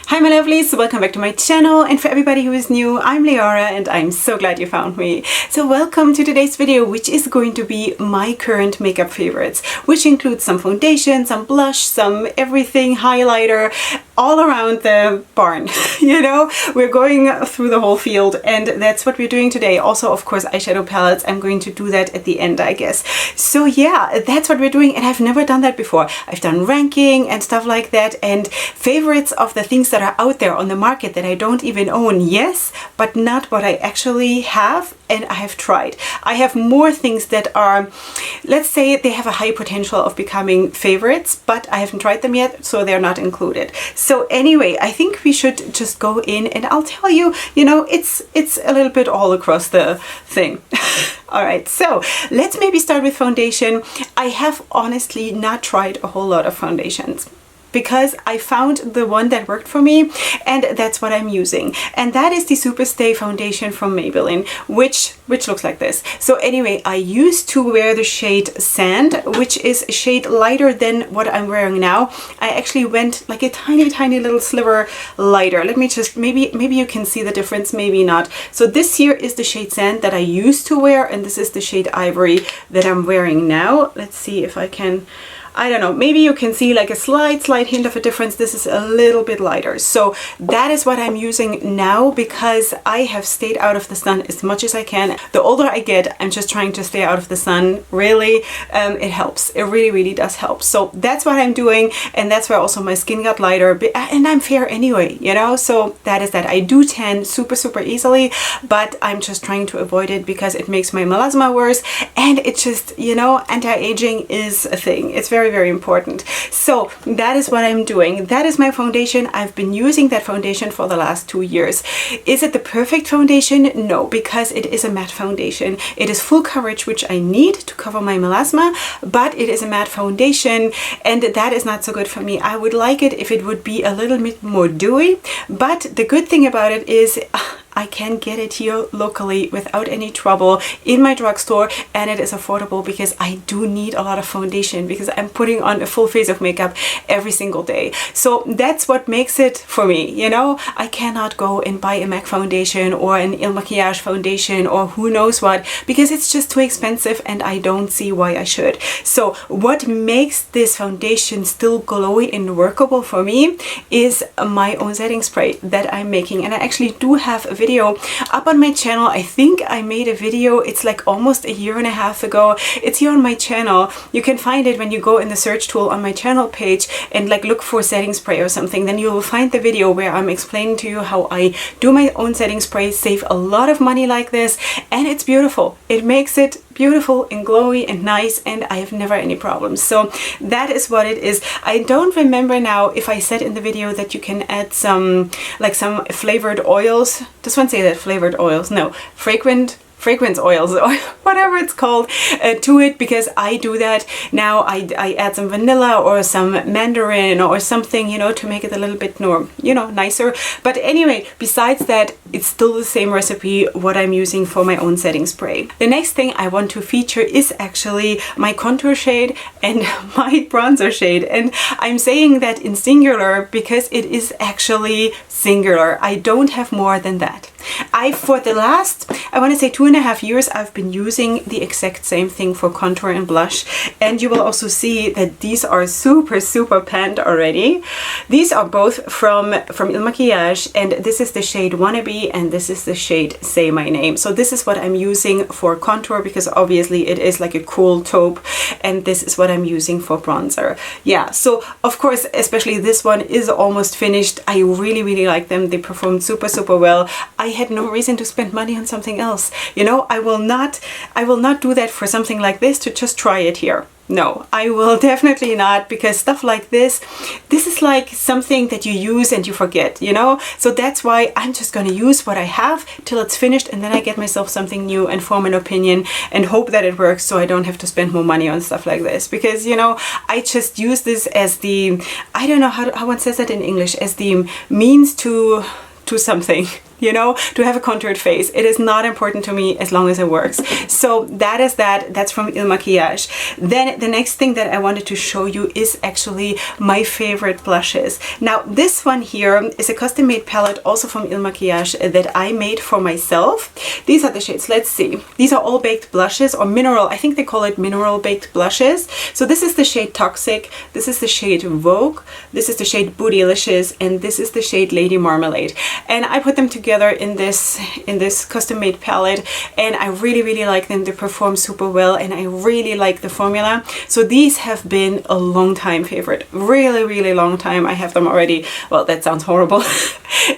Hi my lovelies, welcome back to my channel, and for everybody who is new, I'm Leorah and I'm so glad you found me. So welcome to today's video, which is going to be my current makeup favorites, which includes some foundation, some blush, some everything, highlighter, all around the barn. You know, we're going through the whole field and that's what we're doing today. Also, of course, eyeshadow palettes. I'm going to do that at the end, I guess. So yeah, that's what we're doing, and I've never done that before. I've done ranking and stuff like that and favorites of the things that are out there on the market that I don't even own, yes, but not what I actually have and I have tried. I have more things that are, let's say, they have a high potential of becoming favorites, but I haven't tried them yet, so they're not included. So anyway, I think we should just go in and I'll tell you, you know, it's a little bit all across the thing. All right, so let's maybe start with foundation. I have honestly not tried a whole lot of foundations, because I found the one that worked for me and that's what I'm using. And that is the Superstay foundation from Maybelline, which looks like this. So anyway, I used to wear the shade Sand, which is a shade lighter than what I'm wearing now. I actually went like a tiny little sliver lighter. Let me just, maybe you can see the difference, maybe not. So this here is the shade Sand that I used to wear, and this is the shade Ivory that I'm wearing now. Let's see if I can, I don't know, maybe you can see like a slight hint of a difference. This is a little bit lighter. So that is what I'm using now because I have stayed out of the sun as much as I can. The older I get, I'm just trying to stay out of the sun. Really, it helps. It really does help. So that's what I'm doing, and that's why also my skin got lighter. And I'm fair anyway, you know, so that is that. I do tan super easily, but I'm just trying to avoid it because it makes my melasma worse, and it just, you know, anti-aging is a thing. It's very important. So that is what I'm doing. That is my foundation. I've been using that foundation for the last 2 years. Is it the perfect foundation? No, because it is a matte foundation. It is full coverage, which I need to cover my melasma, but it is a matte foundation and that is not so good for me. I would like it if it would be a little bit more dewy, but the good thing about it is I can get it here locally without any trouble in my drugstore, and it is affordable because I do need a lot of foundation because I'm putting on a full face of makeup every single day. So that's what makes it for me, you know. I cannot go and buy a MAC foundation or an Il Makiage foundation or who knows what, because it's just too expensive and I don't see why I should. So what makes this foundation still glowy and workable for me is my own setting spray that I'm making, and I actually do have a video up on my channel. I think I made a video, it's like almost a year and a half ago. It's here on my channel. You can find it when you go in the search tool on my channel page and like look for setting spray or something. Then you will find the video where I'm explaining to you how I do my own setting spray, save a lot of money like this, and it's beautiful. It makes it beautiful and glowy and nice, and I have never any problems. So that is what it is. I don't remember now if I said in the video that you can add some like some flavored oils. Does one say that? Flavored oils? No, fragrance oils or whatever it's called to it, because I do that now. I add some vanilla or some mandarin or something, you know, to make it a little bit more, you know, nicer. But anyway, besides that, it's still the same recipe what I'm using for my own setting spray. The next thing I want to feature is actually my contour shade and my bronzer shade, and I'm saying that in singular because it is actually singular. I don't have more than that. For the last, I want to say 2.5 years, I've been using the exact same thing for contour and blush, and you will also see that these are super panned already. These are both from Il Makiage, and this is the shade Wannabe and this is the shade Say My Name. So this is what I'm using for contour because obviously it is like a cool taupe, and this is what I'm using for bronzer. Yeah, so of course, especially this one is almost finished. I really like them. They performed super well. I had no reason to spend money on something else. You know, I will not do that for something like this to just try it here. No, I will definitely not, because stuff like this is like something that you use and you forget, you know? So that's why I'm just gonna use what I have till it's finished, and then I get myself something new and form an opinion and hope that it works, so I don't have to spend more money on stuff like this. Because, you know, I just use this as the, I don't know how one says that in English, as the means to something. you know, to have a contoured face. It is not important to me as long as it works. So that is that. That's from Il Maquillage. Then the next thing that I wanted to show you is actually my favorite blushes. Now this one here is a custom made palette also from Il Maquillage that I made for myself. These are the shades. Let's see. These are all baked blushes, or mineral. I think they call it mineral baked blushes. So this is the shade Toxic. This is the shade Vogue. This is the shade Bootylicious, and this is the shade Lady Marmalade. And I put them together in this custom made palette, and I really like them. They perform super well, and I really like the formula. So these have been a long time favorite, really long time. I have them already. Well, that sounds horrible.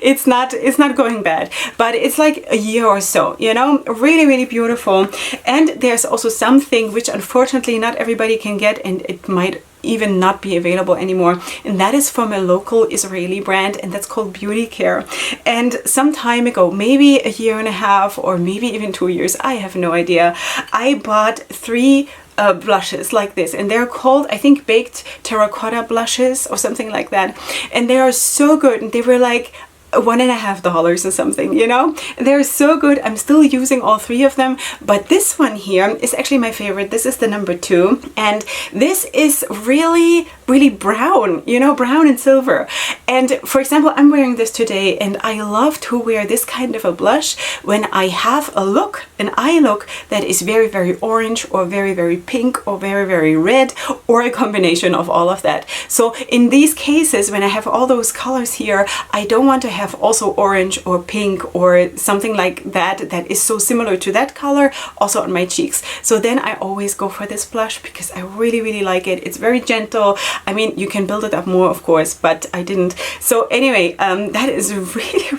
It's not going bad, but it's like a year or so, you know, really beautiful. And there's also something which unfortunately not everybody can get, and it might even not be available anymore, and that is from a local Israeli brand, and that's called Beauty Care. And some time ago, maybe a year and a half or maybe even 2 years, I have no idea, I bought 3 blushes like this, and they're called, I think, baked terracotta blushes or something like that, and they are so good. And they were like $1.50 or something, you know. They're so good. I'm still using all 3 of them, but this one here is actually my favorite. This is the number 2, and this is really brown, you know, brown and silver. And for example, I'm wearing this today, and I love to wear this kind of a blush when I have an eye look that is very orange, or very pink, or very red, or a combination of all of that. So in these cases, when I have all those colors here, I don't want to have also orange or pink or something like that that is so similar to that color also on my cheeks. So then I always go for this blush because I really like it. It's very gentle. I mean, you can build it up more, of course, but I didn't. So anyway, that is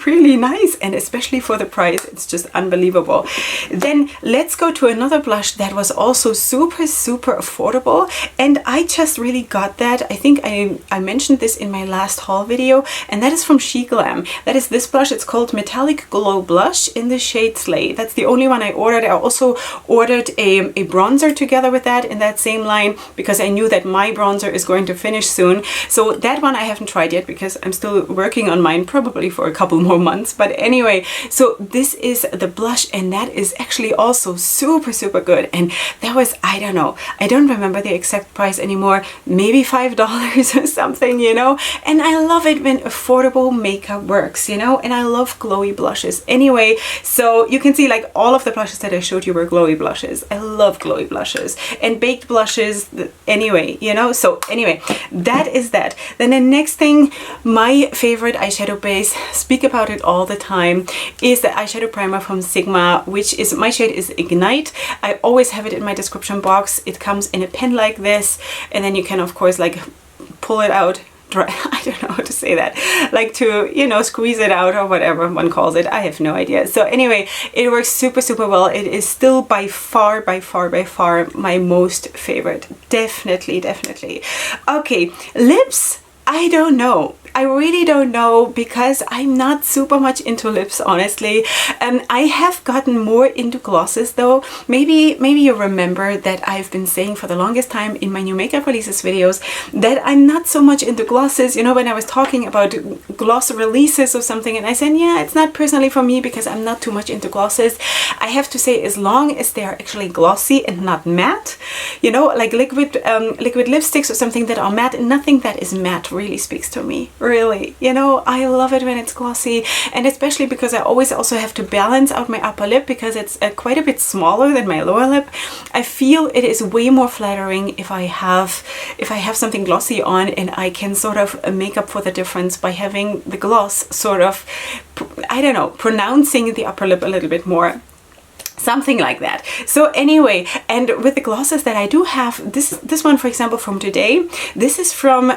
really nice, and especially for the price, it's just unbelievable. Then let's go to another blush that was also super affordable, and I just really got that. I think I mentioned this in my last haul video, and that is from She Glam. That is this blush. It's called Metallic Glow Blush in the shade Slay. That's the only one I ordered. I also ordered a bronzer together with that in that same line, because I knew that my bronzer is going to finish soon. So that one I haven't tried yet because I'm still working on mine, probably for a couple more months. But anyway, so this is the blush, and that is actually also super good. And that was, I don't know, I don't remember the exact price anymore, maybe $5 or something, you know. And I love it when affordable makeup works, you know, and I love glowy blushes anyway. So you can see, like, all of the blushes that I showed you were glowy blushes. I love glowy blushes and baked blushes anyway, you know. So anyway, that is that. Then the next thing, my favorite eyeshadow base, speak about it all the time, is the eyeshadow primer from Sigma, which is, my shade is Ignite. I always have it in my description box. It comes in a pen like this, and then you can, of course, like, pull it out. I don't know how to say that, like, to, you know, squeeze it out or whatever one calls it. I have no idea. So anyway, it works super well. It is still by far my most favorite. Definitely. Okay, lips, I don't know. I really don't know, because I'm not super much into lips, honestly. I have gotten more into glosses though. Maybe you remember that I've been saying for the longest time in my new makeup releases videos that I'm not so much into glosses. You know, when I was talking about gloss releases or something, and I said, yeah, it's not personally for me because I'm not too much into glosses. I have to say, as long as they are actually glossy and not matte, you know, like liquid lipsticks or something that are matte, nothing that is matte really speaks to me. Really, you know, I love it when it's glossy, and especially because I always also have to balance out my upper lip because it's quite a bit smaller than my lower lip. I feel it is way more flattering if I have something glossy on, and I can sort of make up for the difference by having the gloss sort of, I don't know, pronouncing the upper lip a little bit more. Something like that. So anyway, and with the glosses that I do have, this one, for example, from today, this is from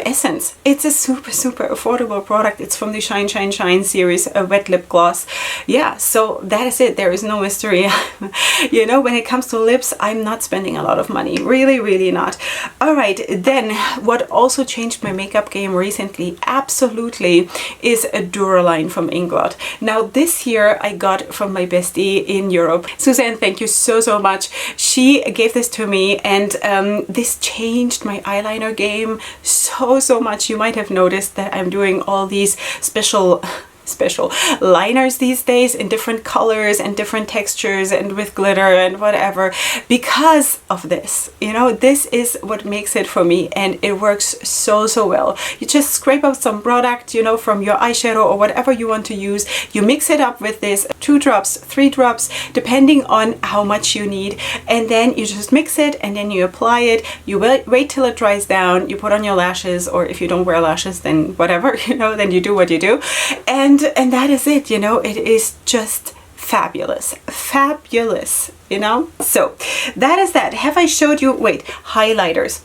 Essence. It's a super affordable product. It's from the Shine series, a wet lip gloss. Yeah, so that is it. There is no mystery. You know, when it comes to lips, I'm not spending a lot of money. Really not. All right, then what also changed my makeup game recently, absolutely, is a Duraline from Inglot. Now this here I got from my bestie in Europe. Suzanne, thank you so much. She gave this to me, and this changed my eyeliner game so much. You might have noticed that I'm doing all these special special liners these days in different colors and different textures and with glitter and whatever because of this. You know, this is what makes it for me, and it works so well. You just scrape out some product, you know, from your eyeshadow or whatever you want to use. You mix it up with this 2 drops, 3 drops, depending on how much you need, and then you just mix it and then you apply it. You wait till it dries down, you put on your lashes, or if you don't wear lashes, then whatever, you know, then you do what you do, and that is it. You know, it is just fabulous, you know. So that is that. Have I showed you? Wait, highlighters.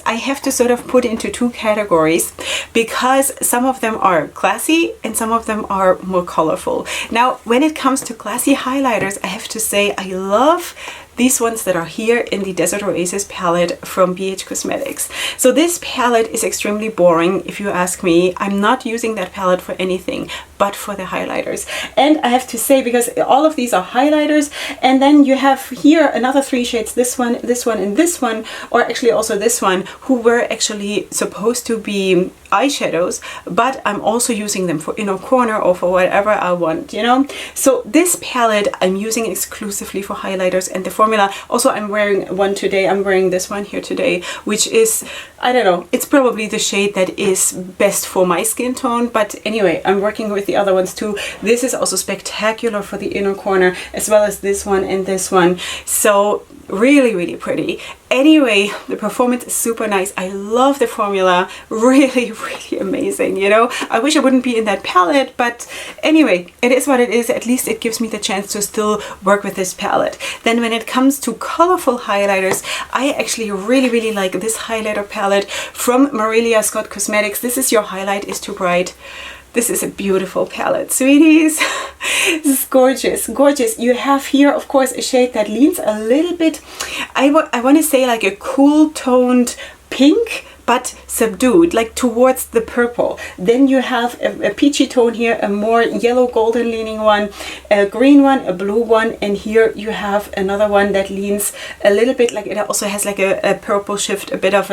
I have to sort of put into 2 categories because some of them are classy and some of them are more colorful. Now, when it comes to classy highlighters, I have to say I love these ones that are here in the Desert Oasis palette from BH Cosmetics. So this palette is extremely boring, if you ask me. I'm not using that palette for anything but for the highlighters. And I have to say, because all of these are highlighters, and then you have here another 3 shades, this one, and this one, or actually also this one, who were actually supposed to be eyeshadows, but I'm also using them for inner corner or for whatever I want, you know. So this palette I'm using exclusively for highlighters, and the formula, also I'm wearing one today, I'm wearing this one here today, which is, I don't know, it's probably the shade that is best for my skin tone, but anyway, I'm working with the other ones too. This is also spectacular for the inner corner, as well as this one and this one. So really pretty. Anyway, the performance is super nice. I love the formula. Really amazing, you know. I wish I wouldn't be in that palette, but anyway, it is what it is. At least it gives me the chance to still work with this palette. Then when it comes to colorful highlighters, I actually really like this highlighter palette from Marilia Scott Cosmetics. This is Your Highlight Is Too Bright. This is a beautiful palette, sweeties. This is gorgeous. You have here, of course, a shade that leans a little bit, I want to say like a cool toned pink, but subdued, like towards the purple. Then you have a peachy tone here, a more yellow golden leaning one, a green one, a blue one, and here you have another one that leans a little bit, like it also has like a purple shift, a bit of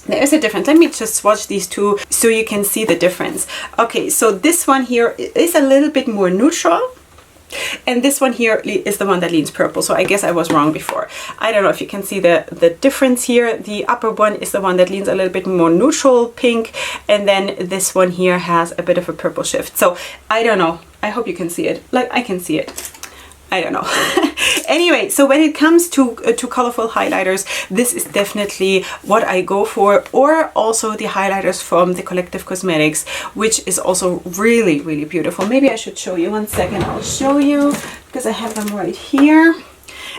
there is a difference. Let me just swatch these 2 so you can see the difference. Okay, so this one here is a little bit more neutral, and this one here is the one that leans purple. So I guess I was wrong before. I don't know if you can see the difference here. The upper one is the one that leans a little bit more neutral pink, and then this one here has a bit of a purple shift. So I don't know. I hope you can see it. Like I can see it. I don't know. Anyway, so when it comes to colorful highlighters, this is definitely what I go for, or also the highlighters from the Collective Cosmetics, which is also really beautiful. Maybe I should show you. One second, I'll show you, because I have them right here.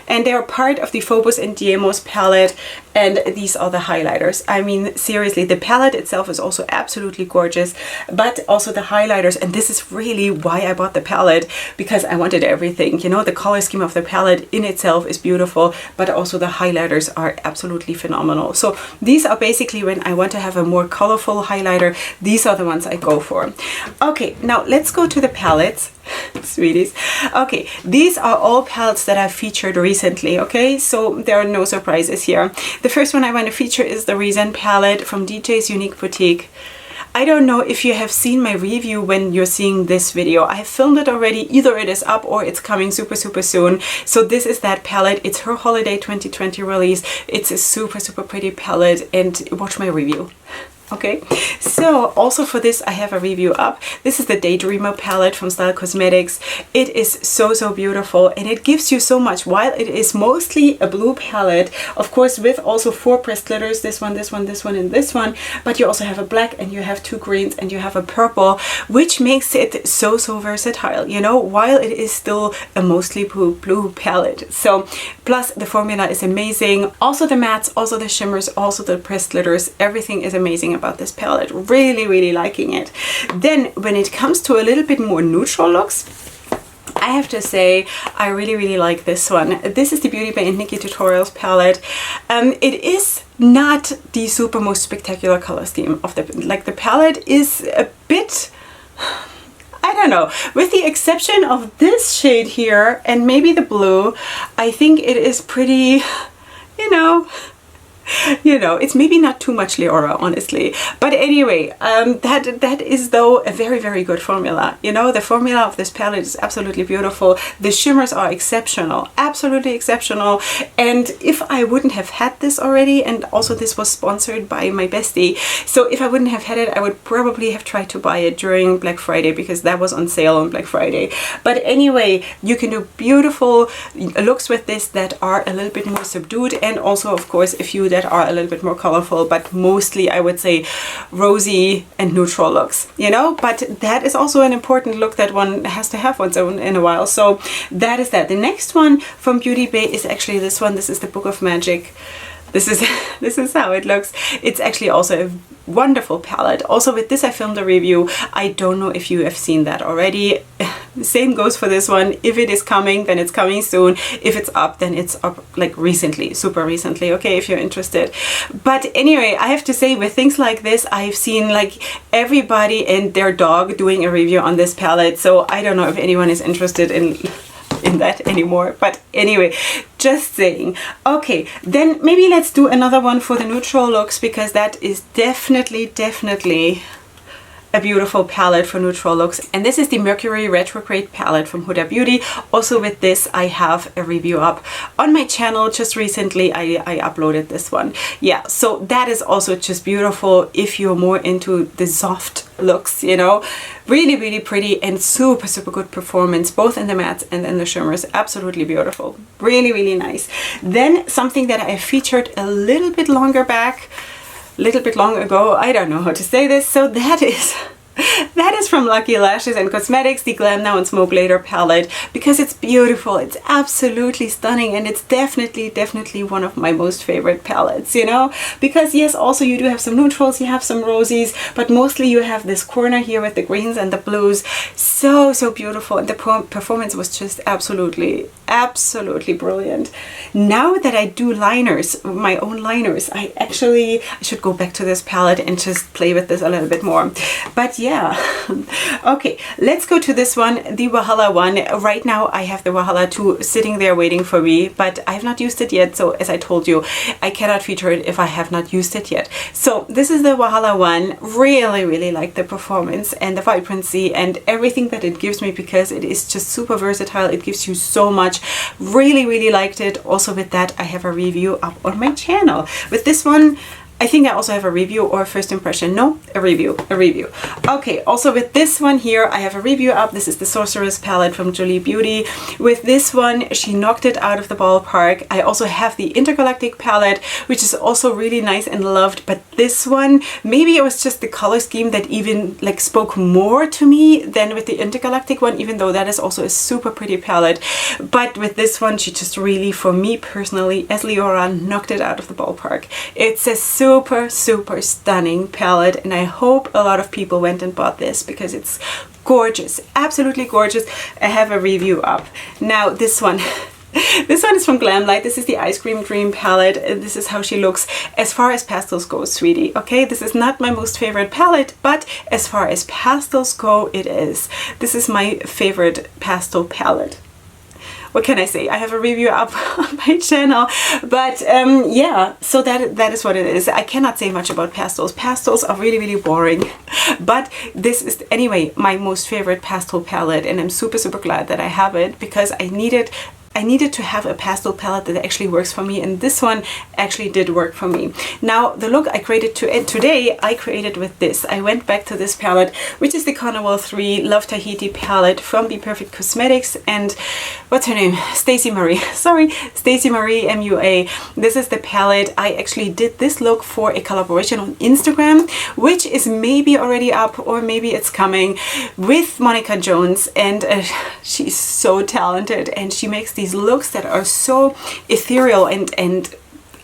And they are part of the Phobos and Diemos palette, and these are the highlighters. I mean, seriously, the palette itself is also absolutely gorgeous, but also the highlighters, and this is really why I bought the palette, because I wanted everything. You know, the color scheme of the palette in itself is beautiful, but also the highlighters are absolutely phenomenal. So these are basically, when I want to have a more colorful highlighter, these are the ones I go for. Okay, now let's go to the palettes. Sweeties. Okay, these are all palettes that I've featured recently, okay? So there are no surprises here. The first one I want to feature is the Reason palette from DJ's Unique Boutique. I don't know if you have seen my review when you're seeing this video. I have filmed it already. Either it is up or it's coming super soon. So this is that palette. It's her holiday 2020 release. It's a super pretty palette, and watch my review. Okay, so also for this I have a review up. This is the Daydreamer palette from Style Cosmetics. It is so beautiful, and it gives you so much. While it is mostly a blue palette, of course, with also 4 pressed glitters, this one, and this one, but you also have a black, and you have 2 greens, and you have a purple, which makes it so versatile, you know, while it is still a mostly blue palette. So plus the formula is amazing. Also the mattes, also the shimmers, also the pressed glitters, everything is amazing about this palette. Really liking it. Then when it comes to a little bit more neutral looks, I have to say I really like this one. This is the Beauty by Nikki Tutorials palette. It is not the super most spectacular color scheme of the palette is a bit, I don't know, with the exception of this shade here and maybe the blue, I think it is pretty, you know, you know, it's maybe not too much Leorah, honestly. But anyway, that is though a very, very good formula. You know, the formula of this palette is absolutely beautiful. The shimmers are exceptional, absolutely exceptional. And if I wouldn't have had this already, and also this was sponsored by my bestie, so if I wouldn't have had it, I would probably have tried to buy it during Black Friday because that was on sale on Black Friday. But anyway, you can do beautiful looks with this that are a little bit more subdued, and also of course a few that are a little bit more colorful, but mostly I would say rosy and neutral looks, you know. But that is also an important look that one has to have once in a while. So that is that. The next one from Beauty Bay is actually this one. This is the Book of Magic. This is how it looks. It's actually also a wonderful palette. Also with this I filmed a review. I don't know if you have seen that already. Same goes for this one. If it is coming, then it's coming soon. If it's up, then it's up like recently, super recently, okay, if you're interested. But anyway, I have to say with things like this, I've seen like everybody and their dog doing a review on this palette. So I don't know if anyone is interested in that anymore, but anyway, just saying. Okay, then maybe let's do another one for the neutral looks, because that is definitely a beautiful palette for neutral looks. And this is the Mercury Retrograde palette from Juju Beauty. Also with this I have a review up on my channel just recently. I uploaded this one. Yeah, so that is also just beautiful if you're more into the soft looks, you know. Really, really pretty and super, super good performance, both in the mattes and in the shimmers. Absolutely beautiful. Really, really nice. Then something that I featured a little bit longer back, little bit long ago, I don't know how to say this, so that is from Lucky Lashes and Cosmetics, the Glam Now and Smoke Later palette, because it's beautiful, it's absolutely stunning, and it's definitely one of my most favorite palettes, you know, because yes, also you do have some neutrals, you have some rosies, but mostly you have this corner here with the greens and the blues. So beautiful, and the performance was just absolutely brilliant. Now that I do liners, my own liners, I should go back to this palette and just play with this a little bit more. But yeah, okay, let's go to this one, the Wahala one. Right now I have the Wahala 2 sitting there waiting for me, but I have not used it yet. So as I told you, I cannot feature it if I have not used it yet. So this is the Wahala one. Really like the performance and the vibrancy and everything that it gives me, because it is just super versatile. It gives you so much. Really liked it. Also with that I have a review up on my channel. With this one I think I also have a review or a first impression. No, a review. Okay, also with this one here, I have a review up. This is the Sorceress palette from Juju Beauty. With this one, she knocked it out of the ballpark. I also have the Intergalactic palette, which is also really nice and loved. But this one, maybe it was just the color scheme that even like spoke more to me than with the Intergalactic one, even though that is also a super pretty palette. But with this one, she just really, for me personally, as Leorah, knocked it out of the ballpark. It's a super stunning palette, and I hope a lot of people went and bought this because it's gorgeous, absolutely gorgeous. I have a review up. Now this one this one is from Glam Light. This is the Ice Cream Dream palette. This is how she looks as far as pastels go, sweetie. Okay, this is not my most favorite palette, but as far as pastels go, it is. This is my favorite pastel palette. What can I say? I have a review up on my channel, but yeah, so that is what it is. I cannot say much about pastels. Pastels are really boring, but this is anyway my most favorite pastel palette, and I'm super glad that I have it, because I needed to have a pastel palette that actually works for me, and this one actually did work for me. Now the look I created today, I created with this. I went back to this palette, which is the Carnival 3 Love Tahiti palette from Be Perfect Cosmetics, and what's her name? Stacey Marie. Sorry, Stacey Marie MUA. This is the palette. I actually did this look for a collaboration on Instagram, which is maybe already up or maybe it's coming, with Monica Jones, and she's so talented, and she makes these looks that are so ethereal and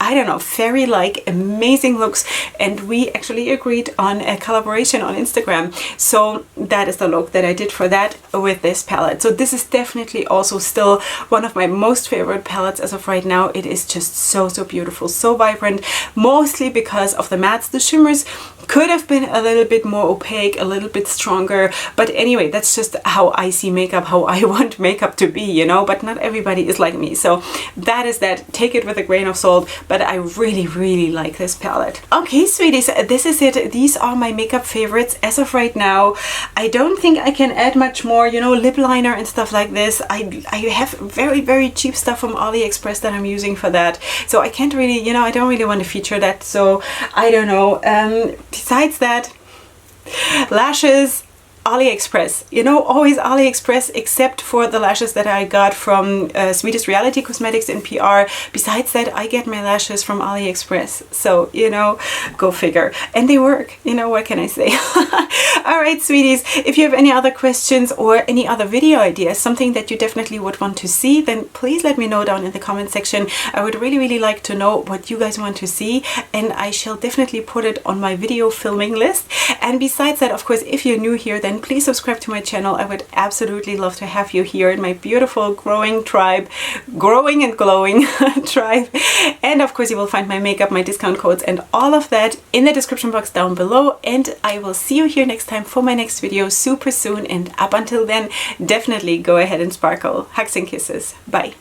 I don't know, fairy-like, amazing looks, and we actually agreed on a collaboration on Instagram. So that is the look that I did for that with this palette. So this is definitely also still one of my most favorite palettes as of right now. It is just so beautiful, so vibrant, mostly because of the mattes. The shimmers Could have been a little bit more opaque, a little bit stronger, but anyway, that's just how I see makeup, how I want makeup to be, you know, but not everybody is like me. So that is that. Take it with a grain of salt, but I really, really like this palette. Okay, sweeties, this is it. These are my makeup favorites as of right now. I don't think I can add much more, you know, lip liner and stuff like this. I have very, very cheap stuff from AliExpress that I'm using for that. So I can't really, you know, I don't really want to feature that. So I don't know. Besides that, lashes, AliExpress, you know, always AliExpress, except for the lashes that I got from Sweetest Reality Cosmetics in PR. Besides that, I get my lashes from AliExpress. So, you know, go figure. And they work, you know, what can I say? All right, sweeties, if you have any other questions or any other video ideas, something that you definitely would want to see, then please let me know down in the comment section. I would really, really like to know what you guys want to see, and I shall definitely put it on my video filming list. And besides that, of course, if you're new here, then please subscribe to my channel. I would absolutely love to have you here in my beautiful growing tribe, growing and glowing tribe. And of course, you will find my makeup, my discount codes, and all of that in the description box down below. And I will see you here next time for my next video super soon. And up until then, definitely go ahead and sparkle. Hugs and kisses. Bye.